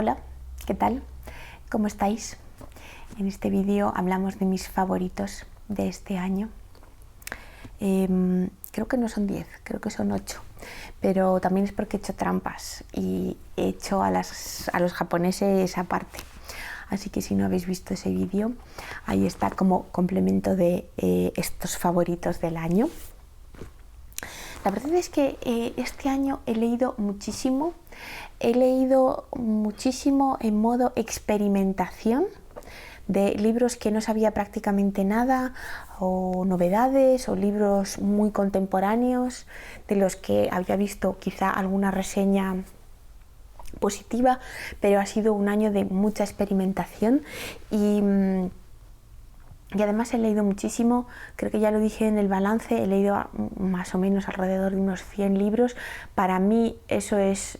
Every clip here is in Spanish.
Hola, ¿qué tal? ¿Cómo estáis? En este vídeo hablamos de mis favoritos de este año. Creo que no son 10, creo que son 8, pero también es porque he hecho trampas y he hecho a los japoneses aparte. Así que si no habéis visto ese vídeo, ahí está como complemento de estos favoritos del año. La verdad es que este año he leído muchísimo en modo experimentación, de libros que no sabía prácticamente nada, o novedades, o libros muy contemporáneos, de los que había visto quizá alguna reseña positiva, pero ha sido un año de mucha experimentación y además he leído muchísimo. Creo que ya lo dije en el balance, he leído más o menos alrededor de unos 100 libros. Para mí eso es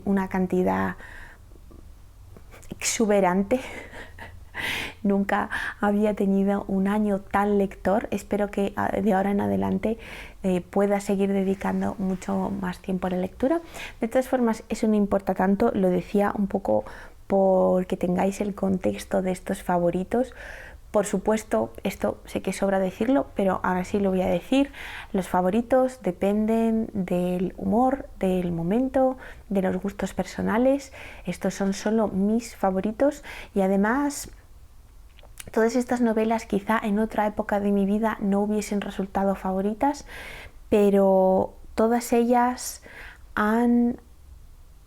una cantidad exuberante. Nunca había tenido un año tan lector. Espero que de ahora en adelante pueda seguir dedicando mucho más tiempo a la lectura. De todas formas, eso no importa tanto, lo decía un poco porque tengáis el contexto de estos favoritos. Por supuesto, esto sé que sobra decirlo, pero ahora sí lo voy a decir. Los favoritos dependen del humor, del momento, de los gustos personales. Estos son solo mis favoritos y además todas estas novelas quizá en otra época de mi vida no hubiesen resultado favoritas, pero todas ellas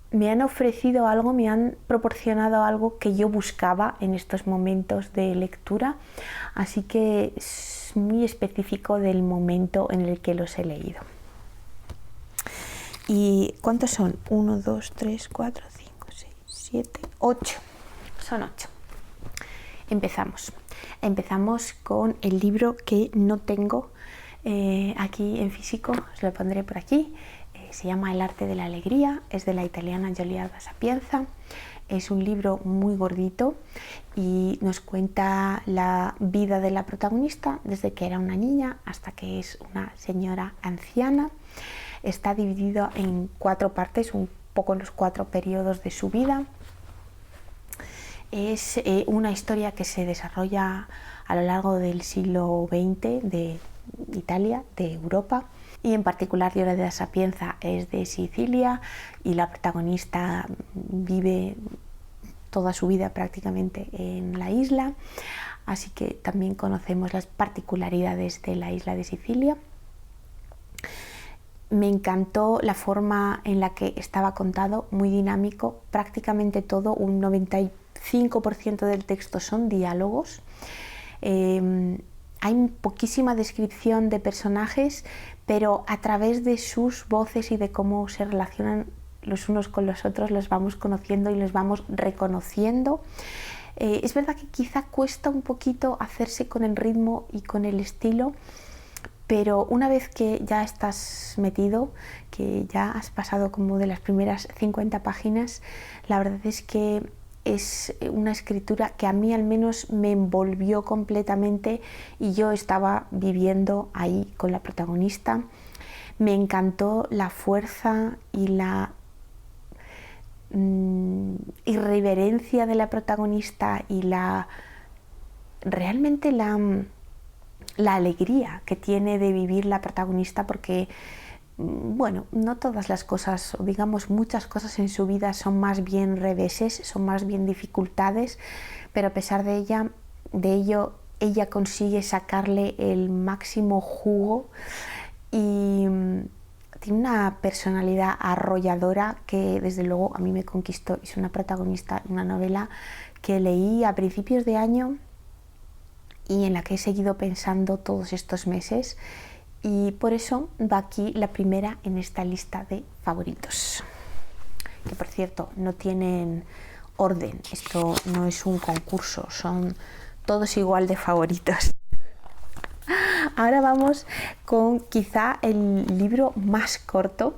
me han ofrecido algo, me han proporcionado algo que yo buscaba en estos momentos de lectura, así que es muy específico del momento en el que los he leído. ¿Y cuántos son? 1, 2, 3, 4, 5, 6, 7, 8. Son 8. Empezamos con el libro que no tengo aquí en físico, os lo pondré por aquí. Se llama El arte de la alegría, es de la italiana Giulia Sapienza. Es un libro muy gordito y nos cuenta la vida de la protagonista desde que era una niña hasta que es una señora anciana. Está dividido en 4 partes, un poco los 4 periodos de su vida. Es una historia que se desarrolla a lo largo del siglo XX de Italia, de Europa, y en particular Giulia Sapienza es de Sicilia y la protagonista vive toda su vida prácticamente en la isla, así que también conocemos las particularidades de la isla de Sicilia. Me encantó la forma en la que estaba contado, muy dinámico, prácticamente todo, un 95% del texto son diálogos. Hay poquísima descripción de personajes, pero a través de sus voces y de cómo se relacionan los unos con los otros los vamos conociendo y los vamos reconociendo. Es verdad que quizá cuesta un poquito hacerse con el ritmo y con el estilo, pero una vez que ya estás metido, que ya has pasado como de las primeras 50 páginas, la verdad es que es una escritura que a mí al menos me envolvió completamente y yo estaba viviendo ahí con la protagonista. Me encantó la fuerza y la irreverencia de la protagonista y realmente la alegría que tiene de vivir la protagonista, porque bueno, no todas las cosas, o digamos muchas cosas en su vida son más bien reveses, son más bien dificultades, pero a pesar de ello, ella consigue sacarle el máximo jugo y tiene una personalidad arrolladora que desde luego a mí me conquistó. Es una protagonista, una novela que leí a principios de año y en la que he seguido pensando todos estos meses. Y por eso va aquí la primera en esta lista de favoritos, que por cierto no tienen orden, esto no es un concurso, son todos igual de favoritos. Ahora vamos con quizá el libro más corto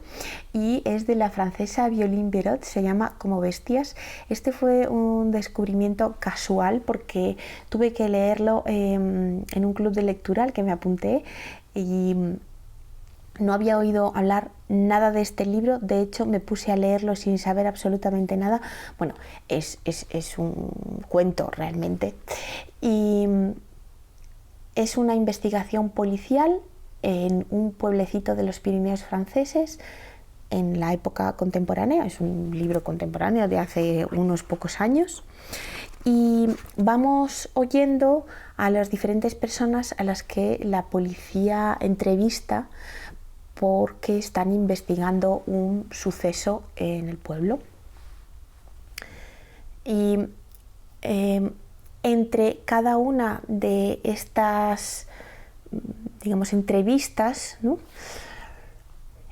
y es de la francesa Violine Berot, se llama Como bestias. Este fue un descubrimiento casual porque tuve que leerlo en un club de lectura al que me apunté y no había oído hablar nada de este libro, de hecho me puse a leerlo sin saber absolutamente nada. Bueno, es un cuento realmente, y es una investigación policial en un pueblecito de los Pirineos franceses en la época contemporánea. Es un libro contemporáneo de hace unos pocos años, y vamos oyendo a las diferentes personas a las que la policía entrevista porque están investigando un suceso en el pueblo. Y entre cada una de estas, digamos, entrevistas, ¿no?,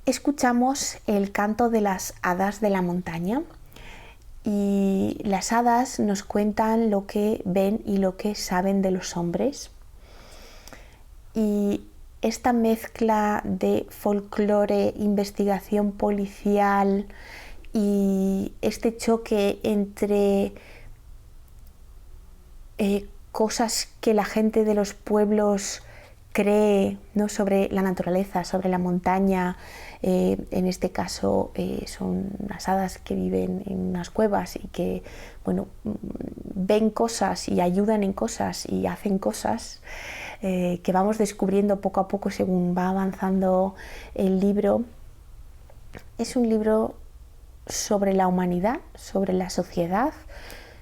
escuchamos el canto de las hadas de la montaña, y las hadas nos cuentan lo que ven y lo que saben de los hombres. Y esta mezcla de folclore, investigación policial y este choque entre cosas que la gente de los pueblos cree, ¿no?, sobre la naturaleza, sobre la montaña. En este caso son las hadas que viven en unas cuevas y que, bueno, ven cosas y ayudan en cosas y hacen cosas que vamos descubriendo poco a poco según va avanzando el libro. Es un libro sobre la humanidad, sobre la sociedad,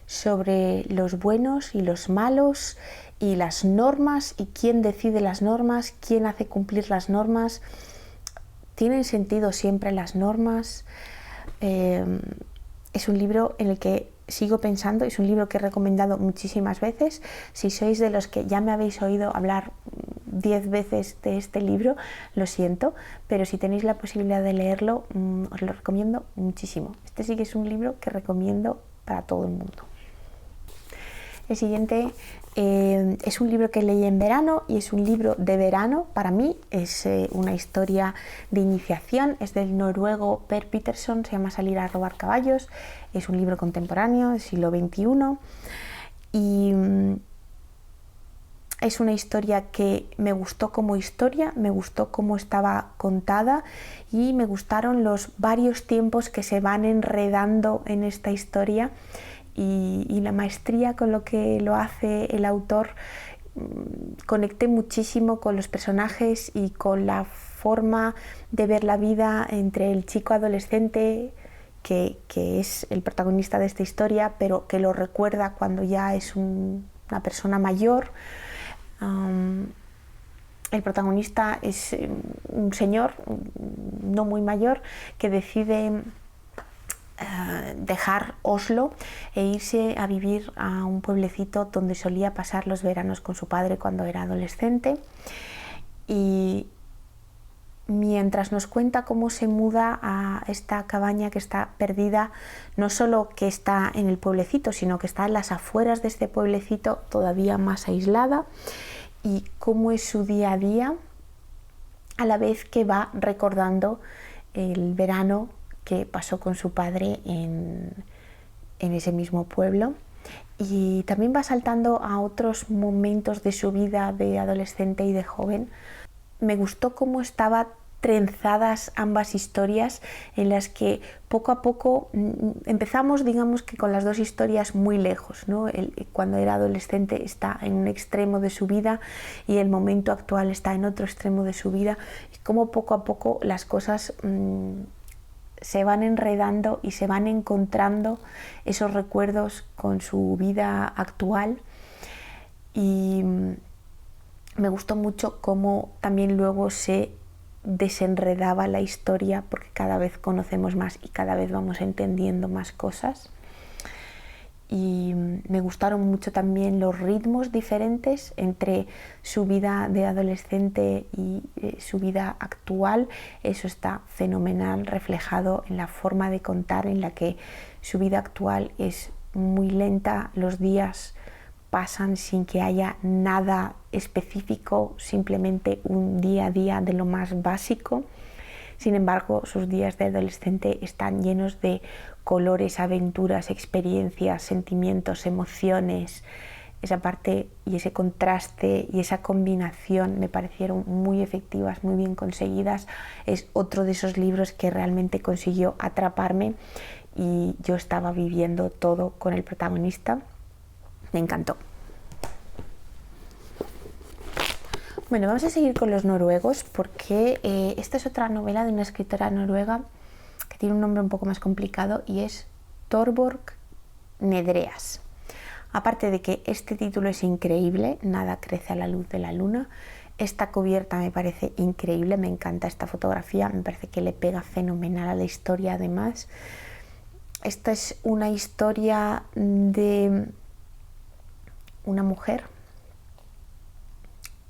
sobre los buenos y los malos y las normas y quién decide las normas, quién hace cumplir las normas. ¿Tienen sentido siempre las normas? Es un libro en el que sigo pensando, es un libro que he recomendado muchísimas veces. Si sois de los que ya me habéis oído hablar 10 veces de este libro, lo siento, pero si tenéis la posibilidad de leerlo, os lo recomiendo muchísimo. Este sí que es un libro que recomiendo para todo el mundo. El siguiente es un libro que leí en verano y es un libro de verano para mí. Es una historia de iniciación, es del noruego Per Peterson, se llama Salir a robar caballos. Es un libro contemporáneo del siglo XXI y es una historia que me gustó como historia, me gustó cómo estaba contada y me gustaron los varios tiempos que se van enredando en esta historia. Y la maestría con lo que lo hace el autor. Conecté muchísimo con los personajes y con la forma de ver la vida entre el chico adolescente que es el protagonista de esta historia, pero que lo recuerda cuando ya es una persona mayor. El protagonista es un señor no muy mayor que decide dejar Oslo e irse a vivir a un pueblecito donde solía pasar los veranos con su padre cuando era adolescente. Y mientras nos cuenta cómo se muda a esta cabaña que está perdida, no solo que está en el pueblecito, sino que está en las afueras de este pueblecito, todavía más aislada, y cómo es su día a día, a la vez que va recordando el verano que pasó con su padre en ese mismo pueblo, y también va saltando a otros momentos de su vida de adolescente y de joven. Me gustó cómo estaban trenzadas ambas historias, en las que poco a poco empezamos, digamos que con las dos historias muy lejos, ¿no? Cuando era adolescente está en un extremo de su vida y el momento actual está en otro extremo de su vida, y cómo poco a poco las cosas se van enredando y se van encontrando esos recuerdos con su vida actual. Y me gustó mucho cómo también luego se desenredaba la historia, porque cada vez conocemos más y cada vez vamos entendiendo más cosas. Y me gustaron mucho también los ritmos diferentes entre su vida de adolescente y su vida actual. Eso está fenomenal reflejado en la forma de contar, en la que su vida actual es muy lenta, los días pasan sin que haya nada específico, simplemente un día a día de lo más básico. Sin embargo, sus días de adolescente están llenos de colores, aventuras, experiencias, sentimientos, emociones, esa parte y ese contraste y esa combinación me parecieron muy efectivas, muy bien conseguidas. Es otro de esos libros que realmente consiguió atraparme y yo estaba viviendo todo con el protagonista. Me encantó. Bueno, vamos a seguir con los noruegos porque esta es otra novela de una escritora noruega que tiene un nombre un poco más complicado y es Torborg Nedreas. Aparte de que este título es increíble, Nada crece a la luz de la luna, esta cubierta me parece increíble, me encanta esta fotografía, me parece que le pega fenomenal a la historia además. Esta es una historia de una mujer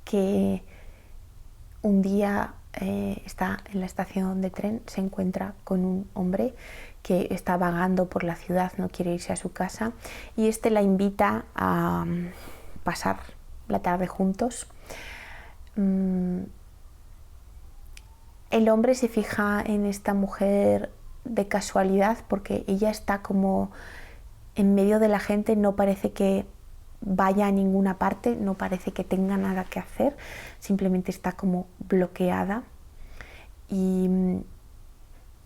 que un día está en la estación de tren, se encuentra con un hombre que está vagando por la ciudad, no quiere irse a su casa y este la invita a pasar la tarde juntos. El hombre se fija en esta mujer de casualidad porque ella está como en medio de la gente, no parece que vaya a ninguna parte, no parece que tenga nada que hacer, simplemente está como bloqueada y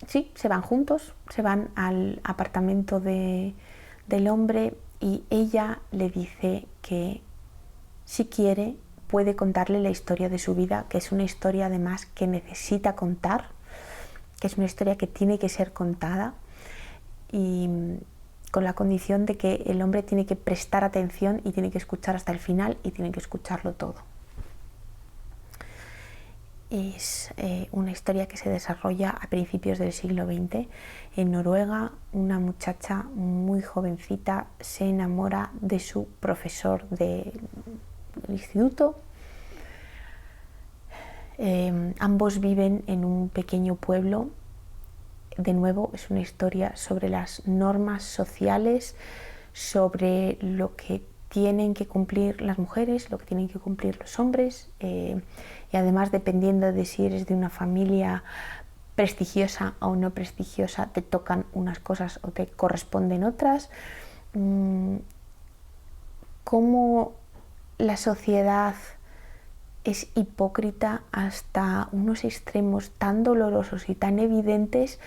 sí, se van juntos, se van al apartamento del hombre y ella le dice que si quiere puede contarle la historia de su vida, que es una historia además que necesita contar, que es una historia que tiene que ser contada y con la condición de que el hombre tiene que prestar atención y tiene que escuchar hasta el final y tiene que escucharlo todo. Es una historia que se desarrolla a principios del siglo XX. En Noruega, una muchacha muy jovencita se enamora de su profesor del instituto. Ambos viven en un pequeño pueblo. De nuevo, es una historia sobre las normas sociales, sobre lo que tienen que cumplir las mujeres, lo que tienen que cumplir los hombres y además, dependiendo de si eres de una familia prestigiosa o no prestigiosa, te tocan unas cosas o te corresponden otras. Cómo la sociedad es hipócrita hasta unos extremos tan dolorosos y tan evidentes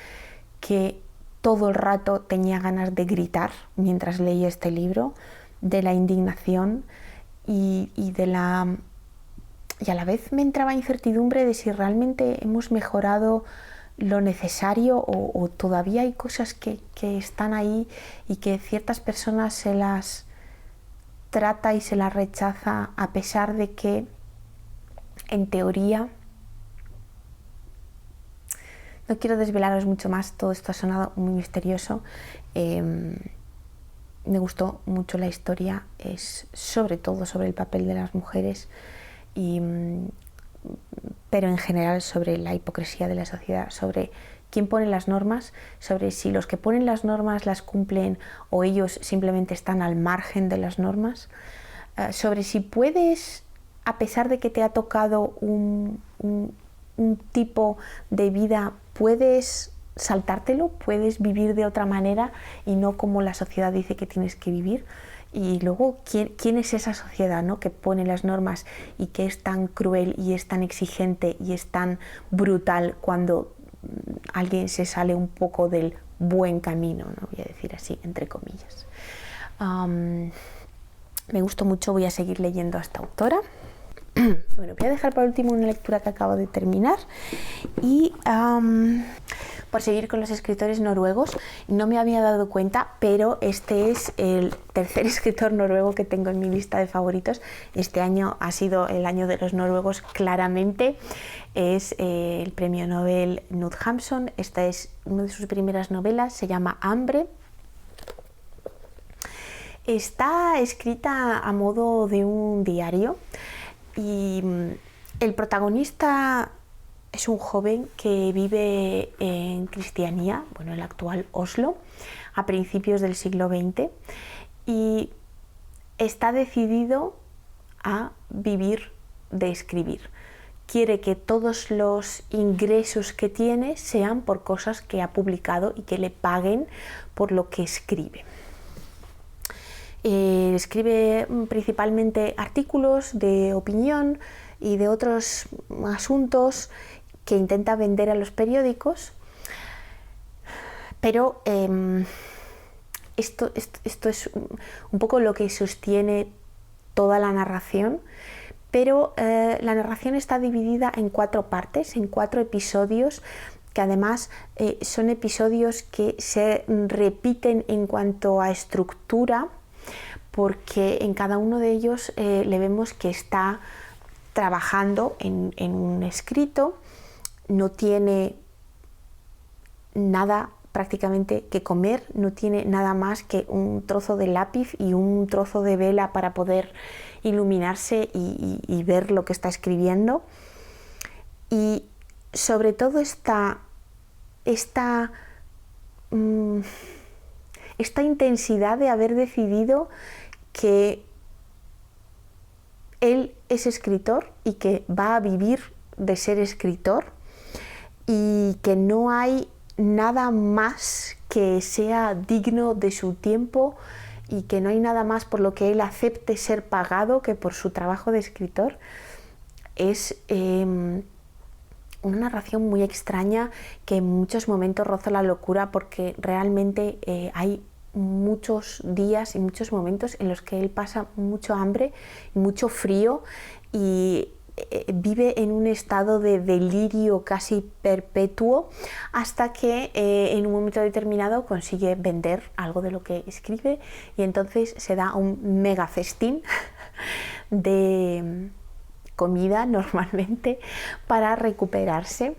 que todo el rato tenía ganas de gritar mientras leía este libro, de la indignación y a la vez me entraba incertidumbre de si realmente hemos mejorado lo necesario o todavía hay cosas que están ahí y que ciertas personas se las trata y se las rechaza a pesar de que en teoría, no quiero desvelaros mucho más, todo esto ha sonado muy misterioso. Me gustó mucho la historia, es sobre todo sobre el papel de las mujeres, pero en general sobre la hipocresía de la sociedad, sobre quién pone las normas, sobre si los que ponen las normas las cumplen o ellos simplemente están al margen de las normas, sobre si puedes, a pesar de que te ha tocado un tipo de vida, puedes saltártelo, puedes vivir de otra manera y no como la sociedad dice que tienes que vivir. Y luego, ¿quién es esa sociedad, ¿no?, que pone las normas y que es tan cruel y es tan exigente y es tan brutal cuando alguien se sale un poco del buen camino, ¿no?, voy a decir así, entre comillas. Me gustó mucho, voy a seguir leyendo a esta autora. Bueno, voy a dejar por último una lectura que acabo de terminar y por seguir con los escritores noruegos, no me había dado cuenta, pero este es el tercer escritor noruego que tengo en mi lista de favoritos. Este año ha sido el año de los noruegos, claramente. Es el premio Nobel Knut Hamsun. Esta es una de sus primeras novelas, se llama Hambre. Está escrita a modo de un diario y el protagonista es un joven que vive en Cristianía, bueno, el actual Oslo, a principios del siglo XX y está decidido a vivir de escribir. Quiere que todos los ingresos que tiene sean por cosas que ha publicado y que le paguen por lo que escribe. Escribe principalmente artículos de opinión y de otros asuntos que intenta vender a los periódicos, pero esto es un poco lo que sostiene toda la narración, pero la narración está dividida en 4 partes, en 4 episodios, que además son episodios que se repiten en cuanto a estructura, porque en cada uno de ellos le vemos que está trabajando en un escrito, no tiene nada prácticamente que comer, no tiene nada más que un trozo de lápiz y un trozo de vela para poder iluminarse y ver lo que está escribiendo. Y sobre todo esta intensidad de haber decidido que él es escritor y que va a vivir de ser escritor, y que no hay nada más que sea digno de su tiempo, y que no hay nada más por lo que él acepte ser pagado que por su trabajo de escritor. Es una narración muy extraña que en muchos momentos roza la locura, porque realmente hay muchos días y muchos momentos en los que él pasa mucho hambre, mucho frío, y vive en un estado de delirio casi perpetuo, hasta que en un momento determinado consigue vender algo de lo que escribe, y entonces se da un mega festín de comida normalmente para recuperarse.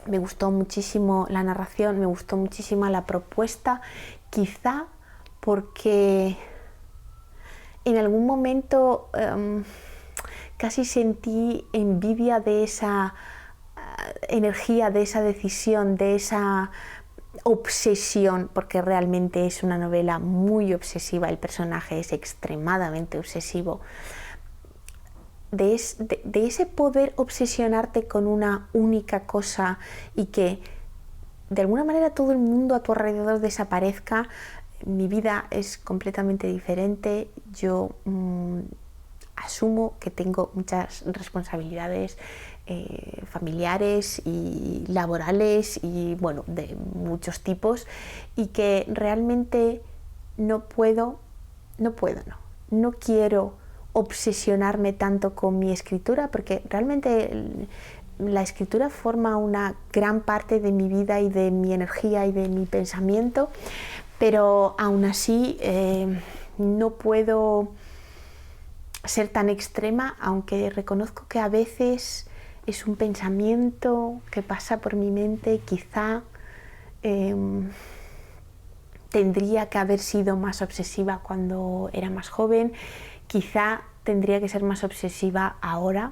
Me gustó muchísimo la narración, me gustó muchísimo la propuesta, quizá porque en algún momento casi sentí envidia de esa energía, de esa decisión, de esa obsesión, porque realmente es una novela muy obsesiva, el personaje es extremadamente obsesivo, de ese poder obsesionarte con una única cosa y que de alguna manera todo el mundo a tu alrededor desaparezca. Mi vida es completamente diferente, yo asumo que tengo muchas responsabilidades familiares y laborales y bueno, de muchos tipos, y que realmente no quiero obsesionarme tanto con mi escritura, porque realmente la escritura forma una gran parte de mi vida y de mi energía y de mi pensamiento, pero aún así no puedo ser tan extrema, aunque reconozco que a veces es un pensamiento que pasa por mi mente. Quizá tendría que haber sido más obsesiva cuando era más joven, quizá tendría que ser más obsesiva ahora,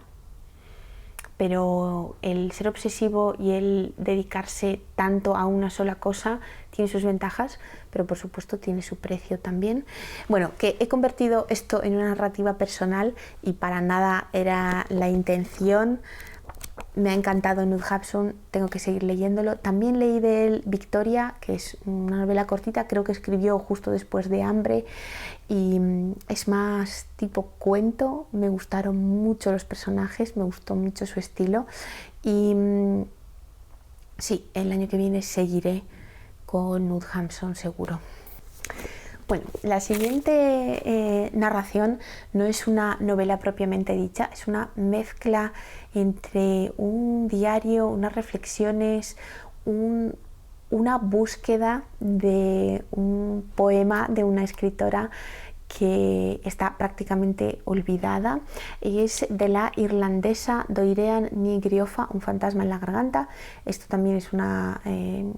pero el ser obsesivo y el dedicarse tanto a una sola cosa tiene sus ventajas, pero por supuesto tiene su precio también. Bueno, que he convertido esto en una narrativa personal y para nada era la intención. Me ha encantado Knut Hamsun, tengo que seguir leyéndolo. También leí de él Victoria, que es una novela cortita, creo que escribió justo después de Hambre, y es más tipo cuento. Me gustaron mucho los personajes, me gustó mucho su estilo, y sí, el año que viene seguiré con Knut Hamsun seguro. Bueno, la siguiente narración no es una novela propiamente dicha, es una mezcla entre un diario, unas reflexiones, una búsqueda de un poema de una escritora que está prácticamente olvidada, y es de la irlandesa Dorian Ní Grioffa, Un fantasma en la garganta. Esto también es una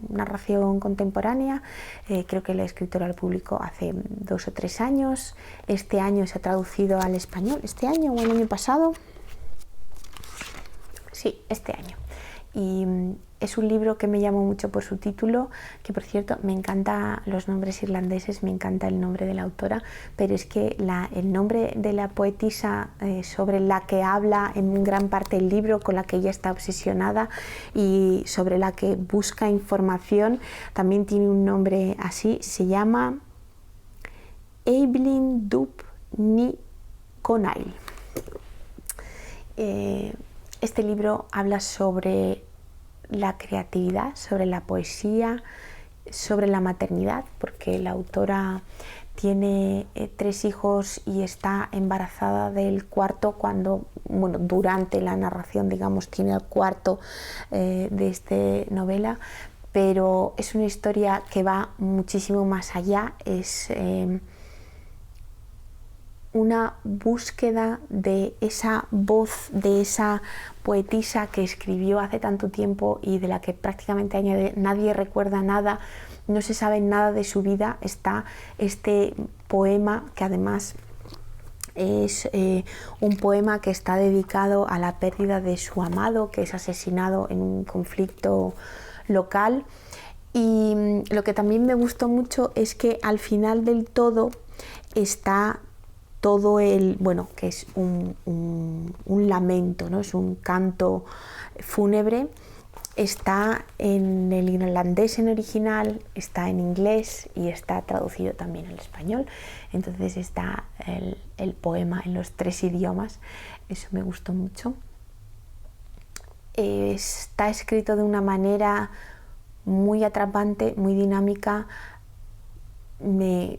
narración contemporánea, creo que la escritora al público hace 2 o 3 años, este año se ha traducido al español, este año o el año pasado, sí, este año. Y es un libro que me llamó mucho por su título, que por cierto me encantan los nombres irlandeses, me encanta el nombre de la autora, pero es que el nombre de la poetisa sobre la que habla en gran parte el libro, con la que ella está obsesionada y sobre la que busca información, también tiene un nombre así, se llama Evelyn Dub Ni Conail. Este libro habla sobre la creatividad, sobre la poesía, sobre la maternidad, porque la autora tiene 3 hijos y está embarazada del cuarto cuando, bueno, durante la narración, digamos, tiene el cuarto de esta novela, pero es una historia que va muchísimo más allá, es una búsqueda de esa voz, de esa poetisa que escribió hace tanto tiempo y de la que prácticamente nadie recuerda nada, no se sabe nada de su vida. Está este poema que además es un poema que está dedicado a la pérdida de su amado, que es asesinado en un conflicto local. Y lo que también me gustó mucho es que al final del todo está todo el, bueno, que es un lamento, ¿no? Es un canto fúnebre. Está en el irlandés en original, está en inglés y está traducido también al español. Entonces está el poema en los 3 idiomas. Eso me gustó mucho. Está escrito de una manera muy atrapante, muy dinámica. Me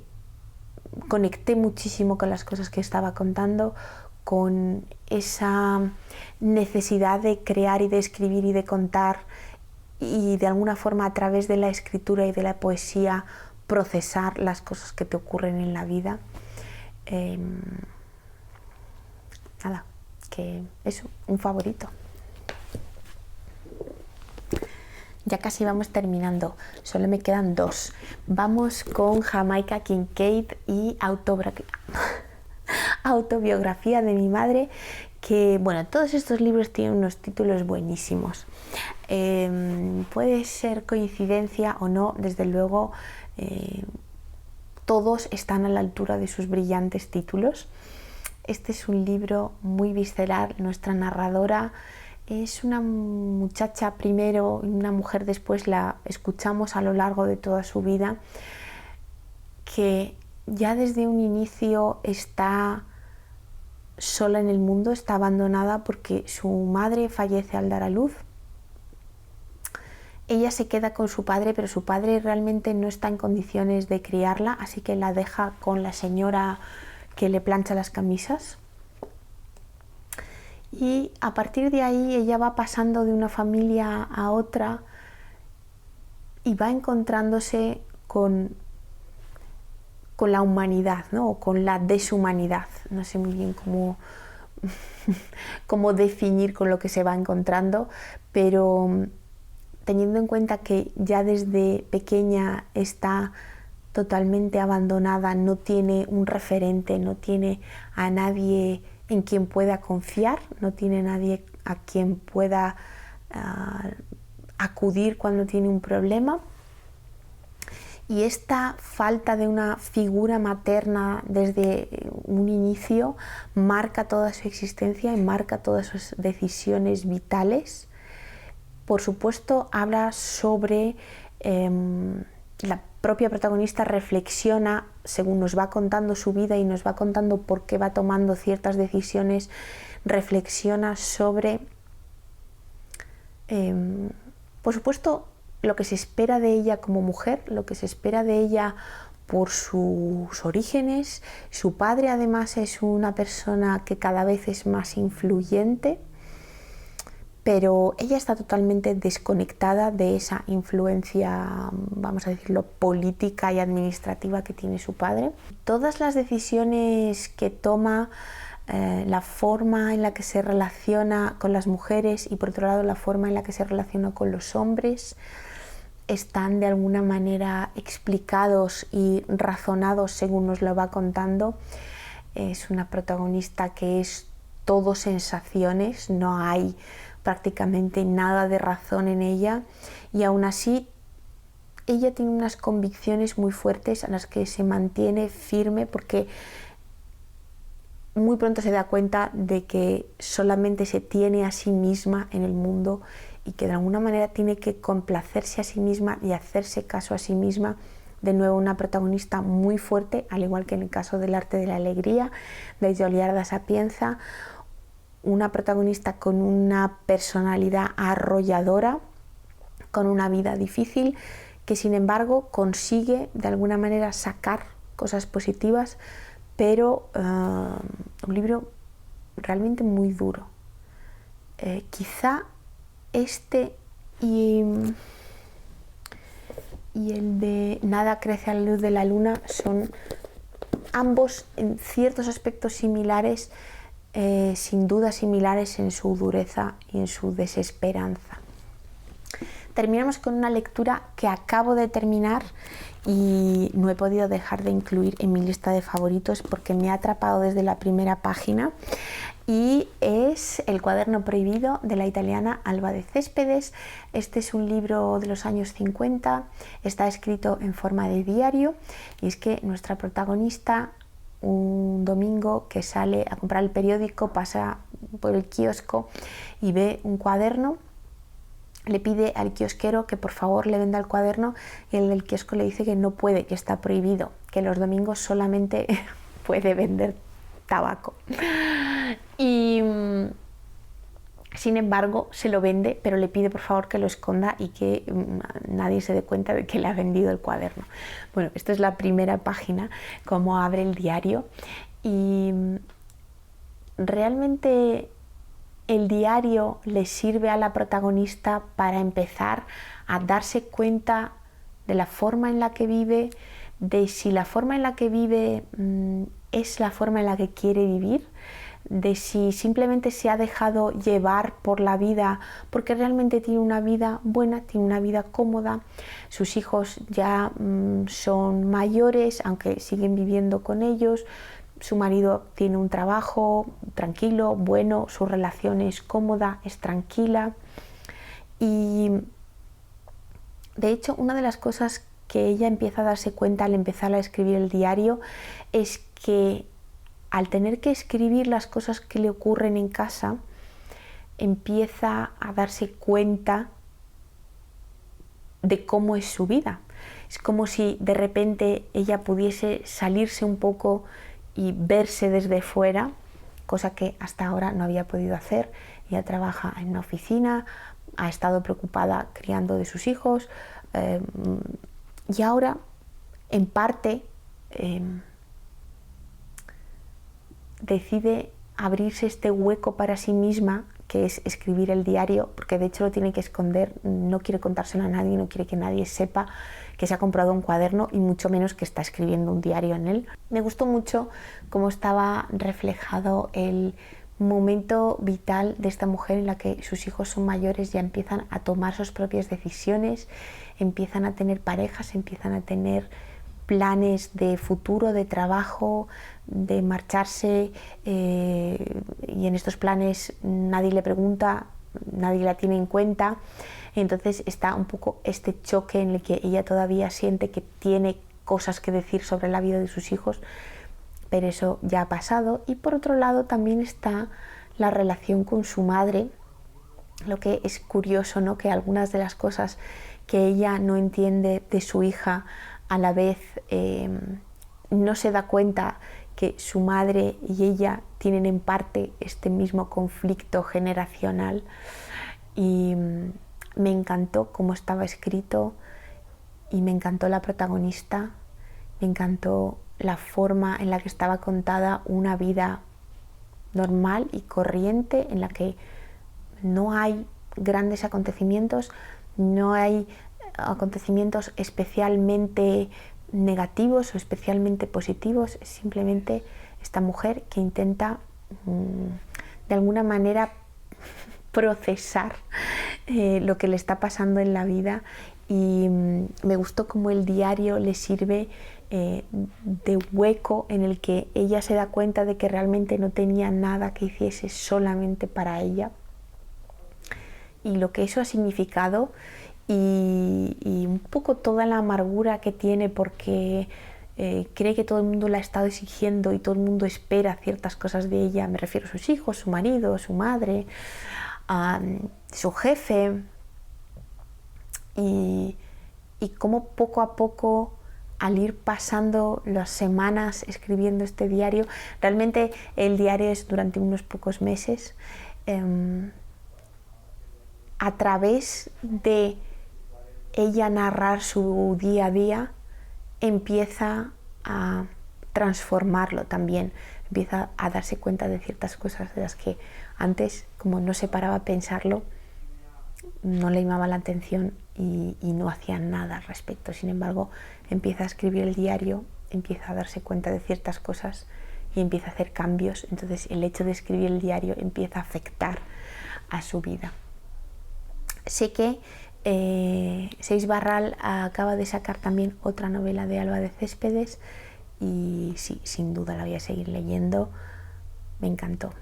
conecté muchísimo con las cosas que estaba contando, con esa necesidad de crear y de escribir y de contar, y de alguna forma a través de la escritura y de la poesía procesar las cosas que te ocurren en la vida. Nada, que eso, un favorito. Ya casi vamos terminando, solo me quedan 2. Vamos con Jamaica Kincaid y Autobiografía de mi madre, que bueno, todos estos libros tienen unos títulos buenísimos. Puede ser coincidencia o no, desde luego todos están a la altura de sus brillantes títulos. Este es un libro muy visceral. Nuestra narradora es una muchacha primero y una mujer después, la escuchamos a lo largo de toda su vida, que ya desde un inicio está sola en el mundo, está abandonada porque su madre fallece al dar a luz. Ella se queda con su padre, pero su padre realmente no está en condiciones de criarla, así que la deja con la señora que le plancha las camisas. Y a partir de ahí ella va pasando de una familia a otra y va encontrándose con la humanidad, ¿no? O con la deshumanidad. No sé muy bien cómo definir con lo que se va encontrando, pero teniendo en cuenta que ya desde pequeña está totalmente abandonada, no tiene un referente, no tiene a nadie en quien pueda confiar, no tiene nadie a quien pueda acudir cuando tiene un problema. Y esta falta de una figura materna desde un inicio marca toda su existencia y marca todas sus decisiones vitales. Por supuesto, habla sobre la propia protagonista reflexiona según nos va contando su vida y nos va contando por qué va tomando ciertas decisiones, reflexiona sobre, por supuesto, lo que se espera de ella como mujer, lo que se espera de ella por sus orígenes. Su padre además es una persona que cada vez es más influyente, pero ella está totalmente desconectada de esa influencia, vamos a decirlo, política y administrativa que tiene su padre. Todas las decisiones que toma, la forma en la que se relaciona con las mujeres y por otro lado la forma en la que se relaciona con los hombres, están de alguna manera explicados y razonados según nos lo va contando. Es una protagonista que es todo sensaciones, no hay prácticamente nada de razón en ella, y aún así ella tiene unas convicciones muy fuertes a las que se mantiene firme, porque muy pronto se da cuenta de que solamente se tiene a sí misma en el mundo y que de alguna manera tiene que complacerse a sí misma y hacerse caso a sí misma de nuevo una protagonista muy fuerte, al igual que en el caso del Arte de la Alegría de Gioliarda Sapienza, una protagonista con una personalidad arrolladora, con una vida difícil, que sin embargo consigue de alguna manera sacar cosas positivas, pero un libro realmente muy duro. Quizá este y el de Nada crece a la luz de la luna son ambos en ciertos aspectos similares, sin duda similares en su dureza y en su desesperanza. Terminamos con una lectura que acabo de terminar y no he podido dejar de incluir en mi lista de favoritos porque me ha atrapado desde la primera página, y es El cuaderno prohibido de la italiana Alba de Céspedes. Este es un libro de los años 50, está escrito en forma de diario, y es que nuestra protagonista un domingo que sale a comprar el periódico pasa por el kiosco y ve un cuaderno. Le pide al kiosquero que por favor le venda el cuaderno, y el del kiosco le dice que no puede, que está prohibido, que los domingos solamente puede vender tabaco. Y sin embargo se lo vende, pero le pide por favor que lo esconda y que nadie se dé cuenta de que le ha vendido el cuaderno. Bueno, esta es la primera página, cómo abre el diario, y realmente el diario le sirve a la protagonista para empezar a darse cuenta de la forma en la que vive, de si la forma en la que vive es la forma en la que quiere vivir, de si simplemente se ha dejado llevar por la vida porque realmente tiene una vida buena, tiene una vida cómoda. Sus hijos ya son mayores, aunque siguen viviendo con ellos. Su marido tiene un trabajo tranquilo, bueno, su relación es cómoda, es tranquila. Y de hecho, una de las cosas que ella empieza a darse cuenta al empezar a escribir el diario es que al tener que escribir las cosas que le ocurren en casa, empieza a darse cuenta de cómo es su vida. Es como si de repente ella pudiese salirse un poco y verse desde fuera, cosa que hasta ahora no había podido hacer. Ella trabaja en una oficina, ha estado preocupada criando de sus hijos, y ahora, en parte, decide abrirse este hueco para sí misma, que es escribir el diario, porque de hecho lo tiene que esconder, no quiere contárselo a nadie, no quiere que nadie sepa que se ha comprado un cuaderno y mucho menos que está escribiendo un diario en él. Me gustó mucho cómo estaba reflejado el momento vital de esta mujer en la que sus hijos son mayores, ya empiezan a tomar sus propias decisiones, empiezan a tener parejas, empiezan a tener planes de futuro, de trabajo, de marcharse, y en estos planes nadie le pregunta, nadie la tiene en cuenta. Entonces está un poco este choque en el que ella todavía siente que tiene cosas que decir sobre la vida de sus hijos, pero eso ya ha pasado. Y por otro lado también está la relación con su madre, lo que es curioso, ¿no? Que algunas de las cosas que ella no entiende de su hija, a la vez no se da cuenta que su madre y ella tienen en parte este mismo conflicto generacional. Y me encantó cómo estaba escrito, y me encantó la protagonista, me encantó la forma en la que estaba contada una vida normal y corriente, en la que no hay grandes acontecimientos, no hay acontecimientos especialmente negativos o especialmente positivos. Es simplemente esta mujer que intenta de alguna manera procesar lo que le está pasando en la vida, y me gustó cómo el diario le sirve de hueco en el que ella se da cuenta de que realmente no tenía nada que hiciese solamente para ella, y lo que eso ha significado, y un poco toda la amargura que tiene porque cree que todo el mundo la ha estado exigiendo y todo el mundo espera ciertas cosas de ella. Me refiero a sus hijos, su marido, su madre, su jefe, y cómo poco a poco al ir pasando las semanas escribiendo este diario, realmente el diario es durante unos pocos meses, a través de ella narrar su día a día, empieza a transformarlo también, empieza a darse cuenta de ciertas cosas de las que antes, como no se paraba a pensarlo, no le llamaba la atención y no hacía nada al respecto. Sin embargo, empieza a escribir el diario, empieza a darse cuenta de ciertas cosas y empieza a hacer cambios. Entonces el hecho de escribir el diario empieza a afectar a su vida. Sé que Seix Barral acaba de sacar también otra novela de Alba de Céspedes y sí, sin duda la voy a seguir leyendo, me encantó.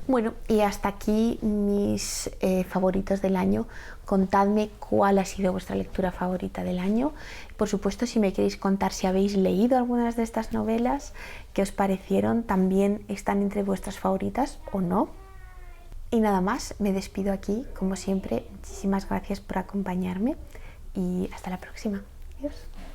Bueno, y hasta aquí mis favoritos del año. Contadme cuál ha sido vuestra lectura favorita del año. Por supuesto, si me queréis contar si habéis leído algunas de estas novelas, qué os parecieron, también están entre vuestras favoritas o no. Y nada más, me despido aquí, como siempre. Muchísimas gracias por acompañarme y hasta la próxima. Adiós.